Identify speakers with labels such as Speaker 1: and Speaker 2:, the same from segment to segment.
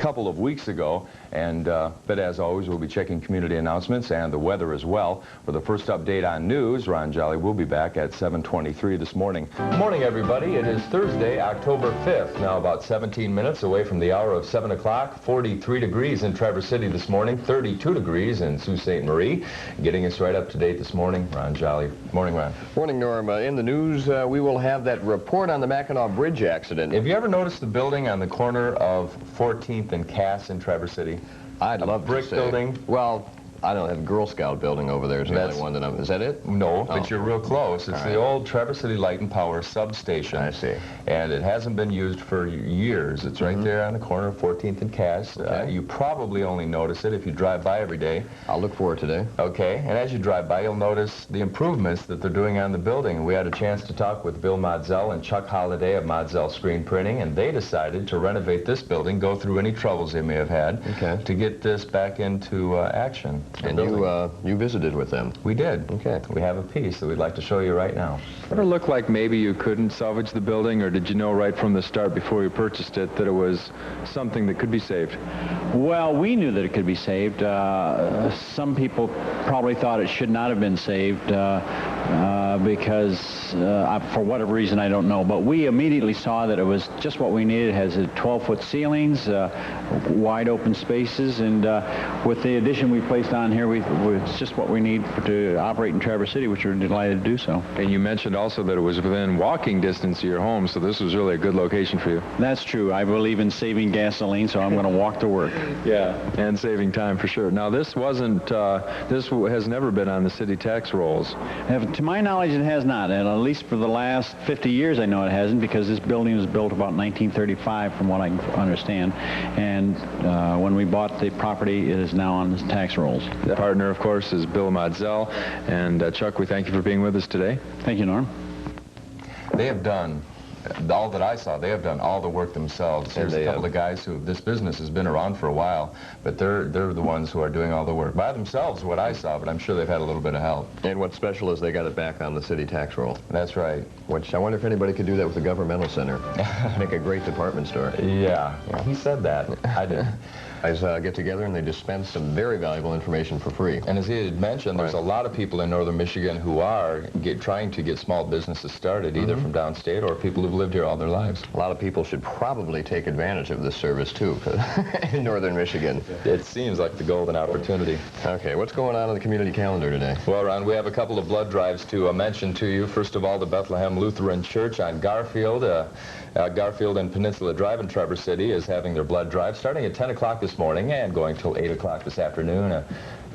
Speaker 1: couple of weeks ago. And but as always, we'll be checking community announcements and the weather as well. For the first update on news, Ron Jolly will be back at 7:23 this morning. Good morning, everybody. It is Thursday, October 5th. Now about 17 minutes away from the hour of 7 o'clock. 43 degrees in Traverse City this morning. 32 degrees in Sault Ste. Marie. Getting us right up to date this morning, Ron Jolly. Morning, Ron.
Speaker 2: Morning, Norm. In the news, we will have that report on the Mackinac Bridge accident.
Speaker 1: Have you ever noticed the building on the corner of 14th and Cass in Traverse City?
Speaker 2: I'd love to
Speaker 1: brick
Speaker 2: say.
Speaker 1: Building.
Speaker 2: Well, I don't have Girl Scout building over there. Is the only one that I'm. Is that it?
Speaker 1: No, but you're real close. It's
Speaker 2: All right.
Speaker 1: the old Traverse City Light and Power substation.
Speaker 2: I see.
Speaker 1: And it hasn't been used for years. It's right there on the corner of 14th and Cass.
Speaker 2: Okay.
Speaker 1: You probably only notice it if you drive by every day.
Speaker 2: I'll look for it today.
Speaker 1: Okay, and as you drive by, you'll notice the improvements that they're doing on the building. We had a chance to talk with Bill Modzell and Chuck Holliday of Modzell Screen Printing, and they decided to renovate this building, go through any troubles they may have had, to get this back into action.
Speaker 2: And you visited with them.
Speaker 1: We did.
Speaker 2: Okay.
Speaker 1: We have a piece that we'd like to show you right now.
Speaker 3: Ever look like maybe you couldn't salvage the building, or did you know right from the start before you purchased it that it was something that could be saved?
Speaker 4: Well, we knew that it could be saved. Some people probably thought it should not have been saved because, for whatever reason, I don't know. But we immediately saw that it was just what we needed. It has 12-foot ceilings, wide open spaces, and with the addition we placed on here, it's just what we need to operate in Traverse City, which we're delighted to do so.
Speaker 3: And you mentioned also that it was within walking distance of your home, so this was really a good location for you.
Speaker 4: That's true. I believe in saving gasoline, so I'm going to walk to work.
Speaker 3: Yeah, and saving time for sure. Now, this wasn't, this has never been on the city tax rolls.
Speaker 4: To my knowledge, it has not, and at least for the last 50 years, I know it hasn't, because this building was built about 1935, from what I understand. And when we bought the property, it is now on the tax rolls.
Speaker 3: The partner, of course, is Bill Modzell. And Chuck, we thank you for being with us today.
Speaker 4: Thank you, Norm.
Speaker 1: They have done, all that I saw, they have done all the work themselves. There's a couple of guys who, this business has been around for a while, but they're the ones who are doing all the work by themselves, what I saw, but I'm sure they've had a little bit of help.
Speaker 2: And what's special is they got it back on the city tax roll.
Speaker 1: That's right.
Speaker 2: Which I wonder if anybody could do that with the governmental center. Make a great department store.
Speaker 1: Yeah, he said that. I didn't.
Speaker 2: Guys get together and they dispense some very valuable information for free.
Speaker 1: And as he had mentioned, there's a lot of people in northern Michigan who are trying to get small businesses started, either from downstate or people who've lived here all their lives.
Speaker 2: A lot of people should probably take advantage of this service, too, in northern Michigan.
Speaker 1: It seems like the golden opportunity.
Speaker 2: Okay, what's going on the community calendar today?
Speaker 1: Well, Ron, we have a couple of blood drives to mention to you. First of all, the Bethlehem Lutheran Church on Garfield. Garfield and Peninsula Drive in Traverse City is having their blood drive starting at 10 o'clock this morning and going till 8 o'clock this afternoon.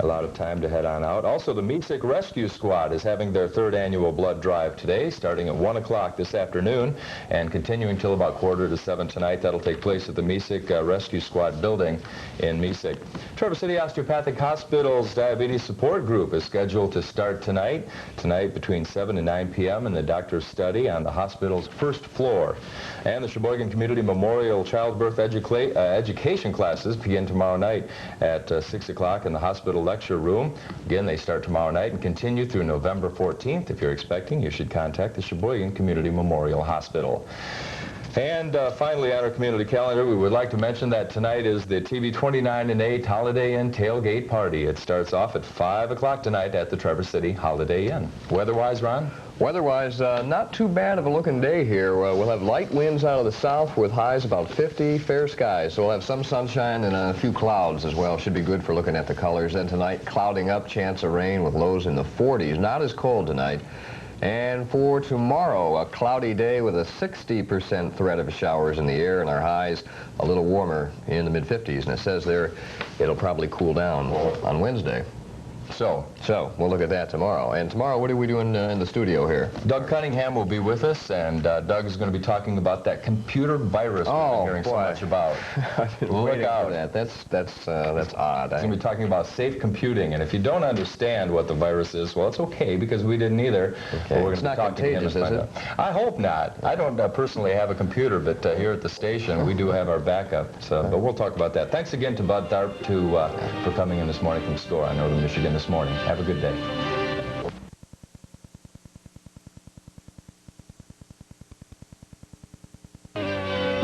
Speaker 1: A lot of time to head on out. Also, the Mesick Rescue Squad is having their third annual blood drive today, starting at 1 o'clock this afternoon and continuing till about 6:45 tonight. That'll take place at the Mesick Rescue Squad building in Mesick. Traverse City Osteopathic Hospital's Diabetes Support Group is scheduled to start tonight between 7 and 9 p.m. in the doctor's study on the hospital's first floor. And the Sheboygan Community Memorial Childbirth Education classes begin tomorrow night at 6 o'clock in the hospital lecture room. Again, they start tomorrow night and continue through November 14th. If you're expecting, you should contact the Sheboygan Community Memorial Hospital. And finally, on our community calendar, we would like to mention that tonight is the TV 29 and 8 Holiday Inn Tailgate Party. It starts off at 5 o'clock tonight at the Traverse City Holiday Inn. Weather-wise, Ron?
Speaker 2: Weather-wise, not too bad of a looking day here. We'll have light winds out of the south with highs about 50, fair skies. So we'll have some sunshine and a few clouds as well. Should be good for looking at the colors. Then tonight, clouding up, chance of rain with lows in the 40s. Not as cold tonight. And for tomorrow, a cloudy day with a 60% threat of showers in the air, and our highs a little warmer in the mid-50s. And it says there it'll probably cool down on Wednesday. So we'll look at that tomorrow. And tomorrow, what are we doing in the studio here?
Speaker 1: Doug Cunningham will be with us, and Doug is going to be talking about that computer virus we've been hearing so much about.
Speaker 2: Look out! That's odd.
Speaker 1: He's going to be talking about safe computing, and if you don't understand what the virus is, well, it's okay because we didn't either.
Speaker 2: Okay. It's not contagious, is it?
Speaker 1: I hope not. I don't personally have a computer, but here at the station we do have our backup. But we'll talk about that. Thanks again to Bud Tharp for coming in this morning from SCORE on Northern Michigan this morning. Have a good day.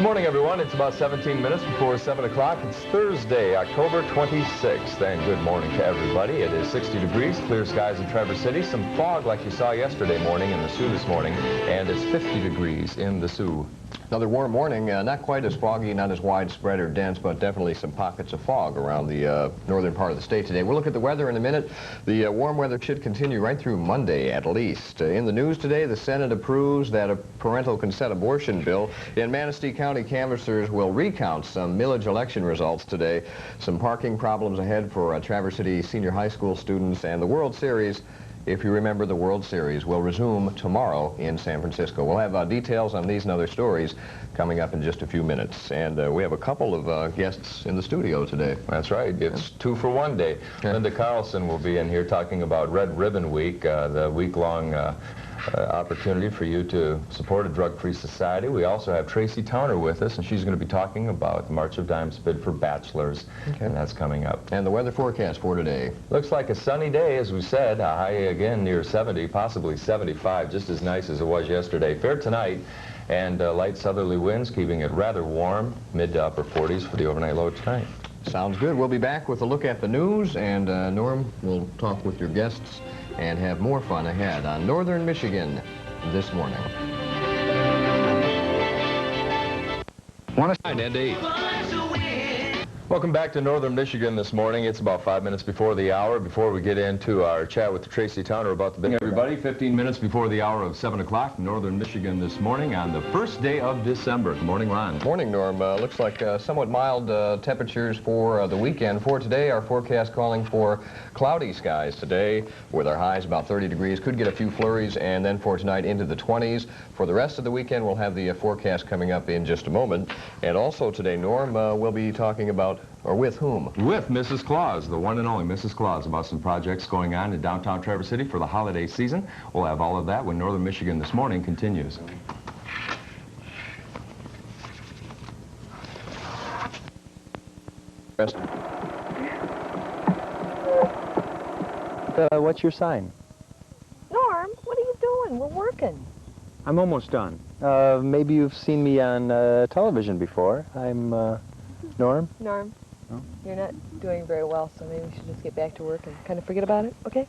Speaker 1: Good morning, everyone. It's about 17 minutes before 7 o'clock. It's Thursday, October 26th, and good morning to everybody. It is 60 degrees, clear skies in Traverse City, some fog like you saw yesterday morning in the Sioux this morning, and it's 50 degrees in the Sioux.
Speaker 2: Another warm morning, not quite as foggy, not as widespread or dense, but definitely some pockets of fog around the northern part of the state today. We'll look at the weather in a minute. The warm weather should continue right through Monday at least. In the news today, the Senate approves that a parental consent abortion bill. In Manistee County, canvassers will recount some millage election results today. Some parking problems ahead for Traverse City senior high school students, and the World Series. If you remember, the World Series will resume tomorrow in San Francisco. We'll have details on these and other stories coming up in just a few minutes. And we have a couple of guests in the studio today.
Speaker 1: That's right. It's 2 for 1 day. Linda Carlson will be in here talking about Red Ribbon Week, the week-long opportunity for you to support a drug-free society. We also have Tracy Towner with us, and she's going to be talking about the March of Dimes bid for bachelors, and that's coming up.
Speaker 2: And the weather forecast for today.
Speaker 1: Looks like a sunny day, as we said, a high again near 70, possibly 75, just as nice as it was yesterday. Fair tonight, and light southerly winds keeping it rather warm, mid to upper 40s for the overnight low tonight.
Speaker 2: Sounds good. We'll be back with a look at the news, and Norm will talk with your guests and have more fun ahead on Northern Michigan this morning.
Speaker 1: Welcome back to Northern Michigan this morning. It's about 5 minutes before the hour. Before we get into our chat with Tracy Towner about the bid, everybody, 15 minutes before the hour of 7 o'clock, Northern Michigan this morning on the first day of December. Good morning, Ron.
Speaker 2: Morning, Norm. Looks like somewhat mild temperatures for the weekend. For today, our forecast calling for cloudy skies today with our highs about 30 degrees. Could get a few flurries, and then for tonight into the 20s. For the rest of the weekend, we'll have the forecast coming up in just a moment. And also today, Norm, we'll be talking about, or with whom?
Speaker 1: With Mrs. Claus, the one and only Mrs. Claus, about some projects going on in downtown Traverse City for the holiday season. We'll have all of that when Northern Michigan this morning continues.
Speaker 5: What's your sign?
Speaker 6: Norm, what are you doing? We're working.
Speaker 5: I'm almost done. Maybe you've seen me on television before. I'm Norm.
Speaker 6: Norm, you're not doing very well, so maybe we should just get back to work and kind of forget about it, okay?